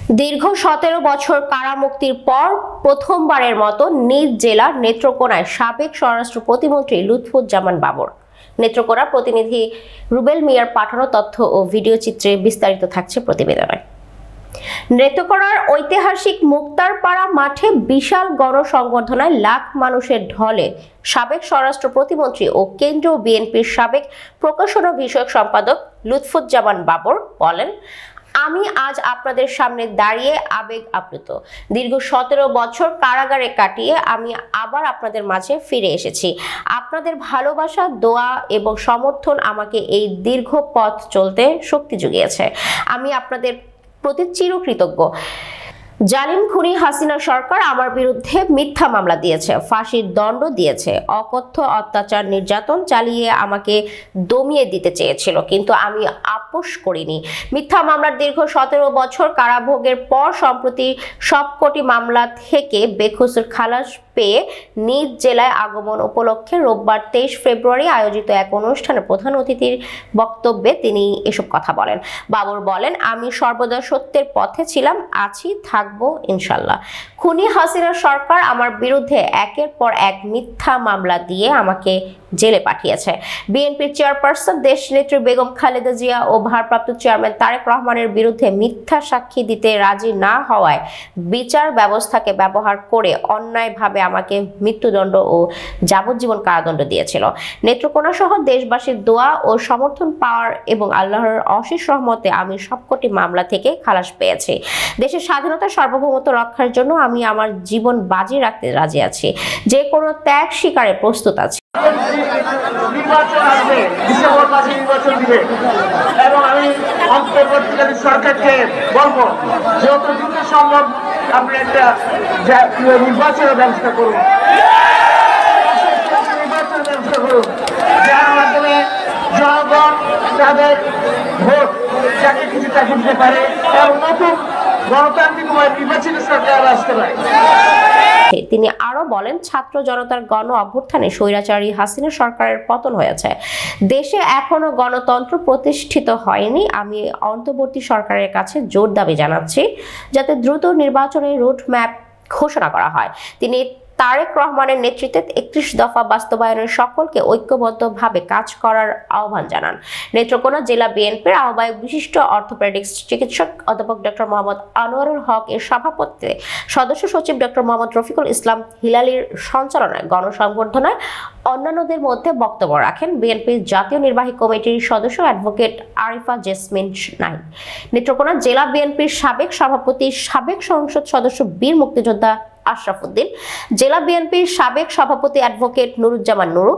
দীর্ঘ 17 বছর কারামুক্তির পর প্রথমবারের মতো নিজ জেলা নেত্রকোনায় সাবেক স্বরাষ্ট্র প্রতিমন্ত্রী লুৎফুজ্জামান বাবর। নেত্রকোনা প্রতিনিধি রুবেল মিয়ার পাঠানো তথ্য ও ভিডিও চিত্রে বিস্তারিত থাকছে প্রতিবেদনে। নেত্রকোনার ঐতিহাসিক মুক্তারপাড়া মাঠে বিশাল গণসংবর্ধনায় লাখ মানুষের ঢলে সাবেক স্বরাষ্ট্র প্রতিমন্ত্রী ও কেন্দ্রীয় বিএনপির সাবেক প্রকাশনা বিষয়ক সম্পাদক লুৎফুজ্জামান বাবর বলেন, আমি আজ আপনাদের সামনে দাঁড়িয়ে আবেগ আপ্লুত। দীর্ঘ 17 বছর কারাগারে কাটিয়ে আমি আবার আপনাদের মাঝে ফিরে এসেছি। আপনাদের ভালোবাসা, দোয়া এবং সমর্থন আমাকে এই দীর্ঘ পথ চলতে শক্তি জুগিয়েছে। আমি আপনাদের প্রতি চিরকৃতজ্ঞ। জালিম খুনি হাসিনা সরকার আমার বিরুদ্ধে মিথ্যা মামলা দিয়েছে, ফাঁসির দণ্ড দিয়েছে, অকথ্য অত্যাচার নির্যাতন চালিয়ে আমাকে দমিয়ে দিতে চেয়েছিল, কিন্তু আমি আপোষ করিনি। মিথ্যা মামলার দীর্ঘ 17 বছর কারাভোগের পর সম্প্রতি সবকটি মামলা থেকে বেকসুর খালাস পেয়ে নিজ জেলায় আগমন উপলক্ষে রোববার 23 ফেব্রুয়ারি আয়োজিত এক অনুষ্ঠানে প্রধান অতিথির বক্তব্যে তিনি এসব কথা বলেন। বাবর বলেন, আমি সর্বদা সত্যের পথে ছিলাম, আছি, থাকবো ইনশাল্লাহ। খুনি হাসিনা সরকার আমার বিরুদ্ধে একের পর এক মিথ্যা মামলা দিয়ে আমাকে জেলে পাঠিয়েছে। বিএনপির চেয়ারপারসন দেশনেত্রী বেগম খালেদা জিয়া ও ভারপ্রাপ্ত চেয়ারম্যান তারেক রহমানের বিরুদ্ধে মিথ্যা সাক্ষী দিতে রাজি না হওয়ায় বিচার ব্যবস্থাকে ব্যবহার করে অন্যায়ভাবে আমাকে মৃত্যুদণ্ড ও যাবজ্জীবন কারাদণ্ড দিয়েছিল। নেত্রকোনা সহ দেশবাসীর দোয়া ও সমর্থন পাওয়ার এবং আল্লাহর অশেষ রহমতে আমি সবকটি মামলা থেকে খালাস পেয়েছি। দেশের স্বাধীনতা সার্বভৌমত্ব রক্ষার জন্য আমি আমার জীবন বাজি রাখতে রাজি আছি, যে কোনো ত্যাগ স্বীকারে প্রস্তুত আছি। নির্বাচন আসবে, ডিসেম্বর মাসে নির্বাচন দিবে এবং আমি অন্তর্বর্তীকালীন সরকারকে বলবো যত দ্রুত সম্ভব আপনি একটা নির্বাচনের ব্যবস্থা করুন, যার মাধ্যমে জনগণ তাদের ভোট যাকে কিছু তাকে দিতে পারে এবং নতুন গণতান্ত্রিক নির্বাচনী সরকার আসতে পারে। তিনি আরো বলেন, ছাত্র জনতার গণ অভ্যুত্থানে স্বৈরাচারী হাসিনা সরকারের পতন হয়েছে, দেশে এখনো গণতন্ত্র প্রতিষ্ঠিত হয়নি। আমি অন্তর্বর্তী সরকারের কাছে জোর দাবি জানাচ্ছি যাতে দ্রুত নির্বাচনের রুট ম্যাপ ঘোষণা করা হয়। তিনি তারেক রহমানের নেতৃত্বে 31 দফা বাস্তবায়নের সকলকে ঐক্যবদ্ধভাবে কাজ করার আহ্বান জানান। নেত্রকোনা জেলা বিএনপির আহ্বায়ক বিশিষ্ট অর্থোপেডিক্স চিকিৎসক অধ্যাপক ডক্টর মোহাম্মদ আনোয়ারুল হক এর সভাপতিত্বে সদস্য সচিব ডক্টর মোহাম্মদ রফিকুল ইসলাম হিলালির সঞ্চালনায় গণসংবর্ধনায় অন্যান্যদের মধ্যে বক্তব্য রাখেন বিএনপির জাতীয় নির্বাহী কমিটির সদস্য অ্যাডভোকেট আরিফা জেসমিন নাহিদ, নেত্রকোনা জেলা বিএনপির সাবেক সভাপতি, সাবেক সংসদ সদস্য বীর মুক্তিযোদ্ধা আশরাফ উদ্দিন, জেলা বিএনপির সাবেক সভাপতি অ্যাডভোকেট নুরুজ্জামান নুরু,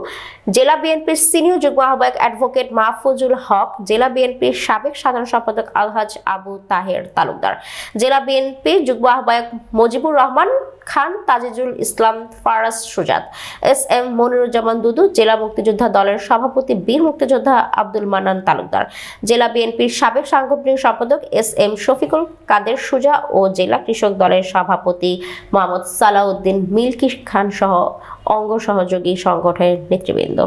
জেলা বিএনপির সিনিয়র যুগ্ম আহ্বায়ক অ্যাডভোকেট মাহফুজুল হক, জেলা বিএনপির সাবেক সাধারণ সম্পাদক আলহাজ আবু তাহের তালুকদার, জেলা বিএনপির যুগ্ম আহ্বায়ক মুজিবুর রহমান খান, তাজিজুল ইসলাম ফারাজ সুজাত, এস.এম. মনিরুজ্জামান দুদু, জেলা মুক্তিযোদ্ধা দলের সভাপতি বীর মুক্তিযোদ্ধা আব্দুল মান্নান তালুকদার, জেলা বিএনপির সাবেক সাংগঠনিক সম্পাদক এস.এম. শফিকুল কাদের সুজা ও জেলা কৃষক দলের সভাপতি মোহাম্মদ সালাউদ্দিন মিল্কি খান সহ অঙ্গ সহযোগী সংগঠনের নেতৃবৃন্দ।